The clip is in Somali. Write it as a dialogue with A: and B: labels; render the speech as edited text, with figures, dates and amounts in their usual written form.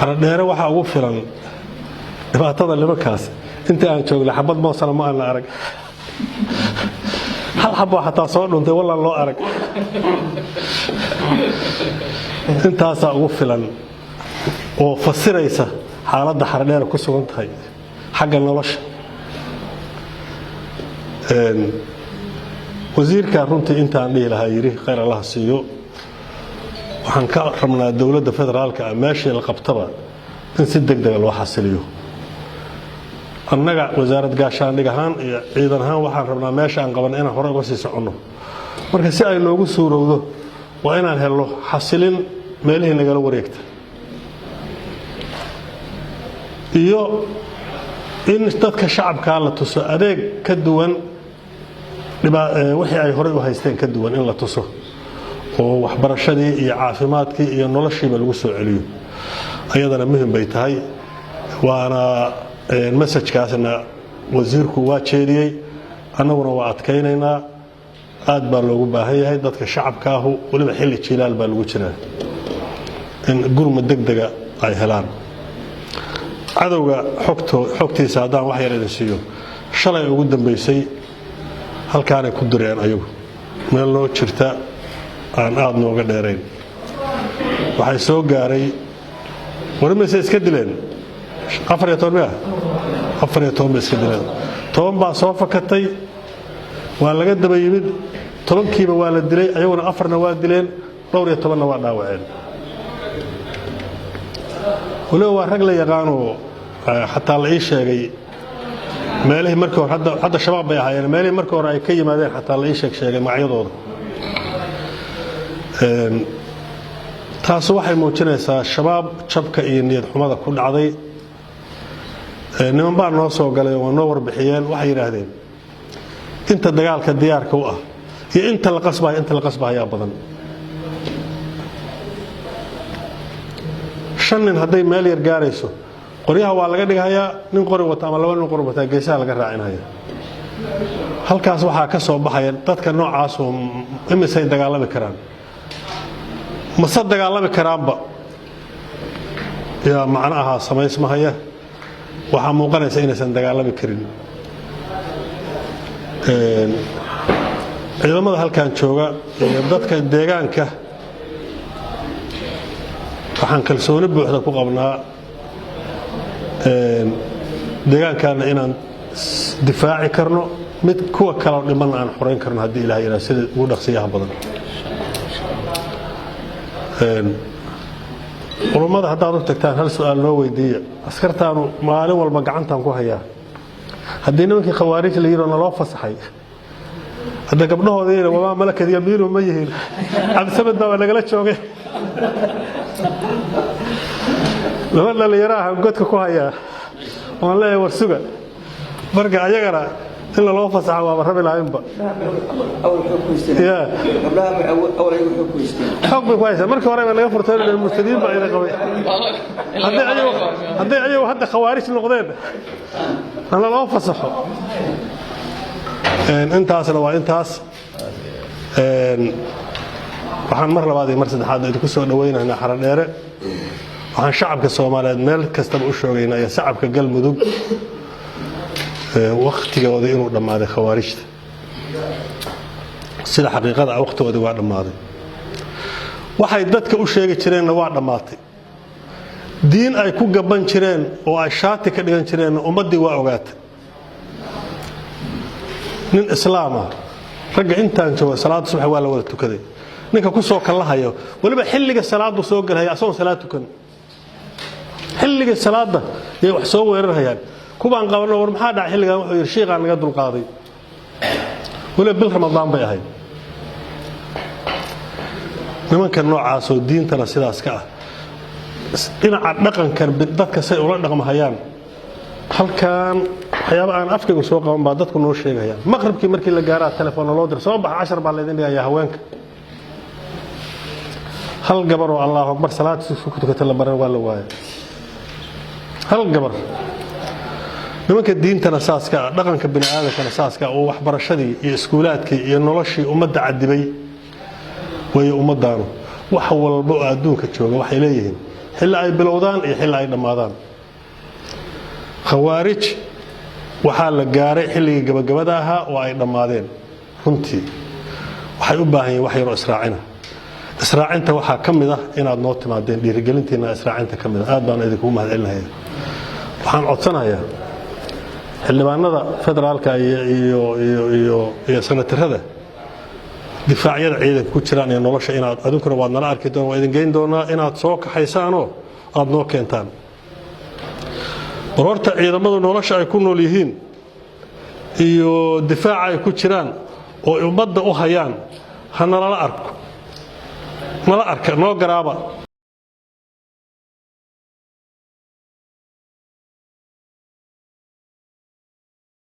A: حرديره waxa ugu filan dhibaatada limakaas inta aan joogay xabad moosana ma aan arag hal xabo xataa soo dhuntay walaa loo arag intaas ugu filan oo fasiraysa xaaladda xardheer ku sugan tahay xagga nolosha wasiirka runtii intaan dhigi lahaa yiri khayr Allah siiyo waxaan ka rabnaa dawladda federaalka meeshii la qabtaba in si degdeg loo xasiliyo annaga wasaaradda gaashaandhig ahaan iyo ciidan ahaan waxaan rabnaa meesha aan qaban inaan hore uga sii socono marka si ay noogu suurowdo waa inaan helno xasilin meelihii nagala wareegta iyo in dadka shacabka la tuso adeeg ka duwan wixii ay hore u haysteen ka duwan in la tuso oo waxbarashadii iyo caafimaadkii iyo noloshiiba lagu soo celiyo ayadana muhiim bay tahay waana message-kaasna wasiirku waa jeediyay annaguna waa adkaynaynaa aad baa loogu baahan yahay dadka shacabka ah waliba xilli jilaal baa lagu jiraa in gurmad degdega ay helaan cadawga xogtiisa haddaan wax yar idin siiyo shalay ugu dambeysay halkaanay ku direen ayagu meel noo jirta aan aad nooga dheerayn waxay soo gaaray warmaysa iska dileen 14 iska dileen 10 baa soo fakatay waa laga daba yimid 10 kiiba waa la dilay ayaguna 4na waa dileen 12na waa dhaawaceen walow waa rag la yaqaano xataa la ii sheegay meelihii markii hore hadda shabaab bay ahaayeen meelihii markii hore ay ka yimaadeen xataa la ii sheegay magacyadooda taas waxay muujinaysaa shabaab jabka iyo niyad xumada ku dhacday niman baa noo soo galay oo noo warbixiyeen waxay yiraahdeen inta dagaalka diyaarka u ah iyo inta la qasbaaya badan shan nin haday meel yar gaarayso qoryaha waa laga dhigayaa nin qori wata ama laba nin qori wata geesaha laga raacinaya halkaas waxa ka soo baxaya dadka noocaas oo imisay dagaalami karaan masa dagaalami karaanba yaa macnaha samaysmahaya waxa muuqanaysa inaysan dagaalami karin ciidamada halkan jooga iyo dadka deegaanka waxaan kalsooni buuxda ku qabnaa deegaankana inaan difaaci karno mid kuwa kala dhiman aan xoreyn karno hadii Ilaahay ina sida ugu dhaqsiyaha badan qolomada haddaad u tagtaan hal su'aal loo weydiiyo askartaanu maalin walba gacantan ku hayaa haddii nimankii khawaarij la yiraahdo loo fasaxay hadda gabdhahoodii waa malakad yamiinu ma yihiin cabsabad baa nagala joogay laba dhalinyaraha godka ku hayaa oo la war suga marka ayagana in loo fasaxo waa rabi lahaynba
B: أول حكم استلام قبلها أول حكم استلام
A: حكم كويس markii hore laga furtay المرتدين baa ila qabay hadii ayagu hadda khawaarij noqdeen ana loo fasaxo intaasna waa intaas waxaan mar labaad iyo mar saddexaad idinku soo dhaweynaynaa Xaradheere waxaan shacabka Soomaaliyeed meel kasta u sheegaynaa iyo shacabka Galmudug waqtigooda inuu dhamaaday khawaarijta sida xaqiiqada waqtigooda waa dhamaaday waxay dadka u sheegi jireen waa dhamaatay diin ay ku gaban jireen oo ay shaati ka dhigan jireen ummadii waa ogaatay nin islaama rag intaan jooga salaad subax waa la wada tukaday ninka ku soo kala hayo waliba xilliga salaadu soo galay asoon salaad tukan xilliga salaada ay wax soo weerarayaan kuban qabno war maxaa dhacay xilligan wuxuu yiri sheeqan naga dul qaaday wala bil ramadaan bay ahayd nimanka noocaas oo diintana sidaas ka ah dhinaca dhaqanka dadka say ula dhaqmayaan halkan waxyaabo aan afkayga soo qaban baa dadku noo sheegayaan maqribkii markii la gaaraa telefoon loo dir soo bax 10 baa leedin dhigayaa haweenka hal gabar oo Allahu akbar salaad ku tukata la baran waa la waayay hal gabar nimanka diintana saaska dhaqanka bini'aadamka saaska oo waxbarashadii iyo iskuulaadkii iyo noloshii ummadda cadibay way ummaddaanu wax walba adduunka jooga waxay leeyihiin xilli ay bilowdaan iyo xilli ay dhammaadaan khawaarij waxaa la gaaray xilligii gabagabada ahaa oo ay dhammaadeen runtii waxay u baahan yihiin wax yaroo israacina israacinta waxaa ka mid ah inaad noo timaadeen dhiirigelintiina israacinta ka mid ah aad baan idinkugu mahadcelinayaa waxaan codsanayaa xildhibaanada federaalka iyo senatarada difaacyada ciidanka ku jiraan ee nolosha inaad adinkuna waad nala arki doonaa waa idin geyn doonaa inaad soo kaxaysaanoo aad noo keentaan horta ciidamadu nolosha ay ku nool yihiin iyo difaaca ay ku jiraan oo ummadda u hayaan ha nala arko noo garaaba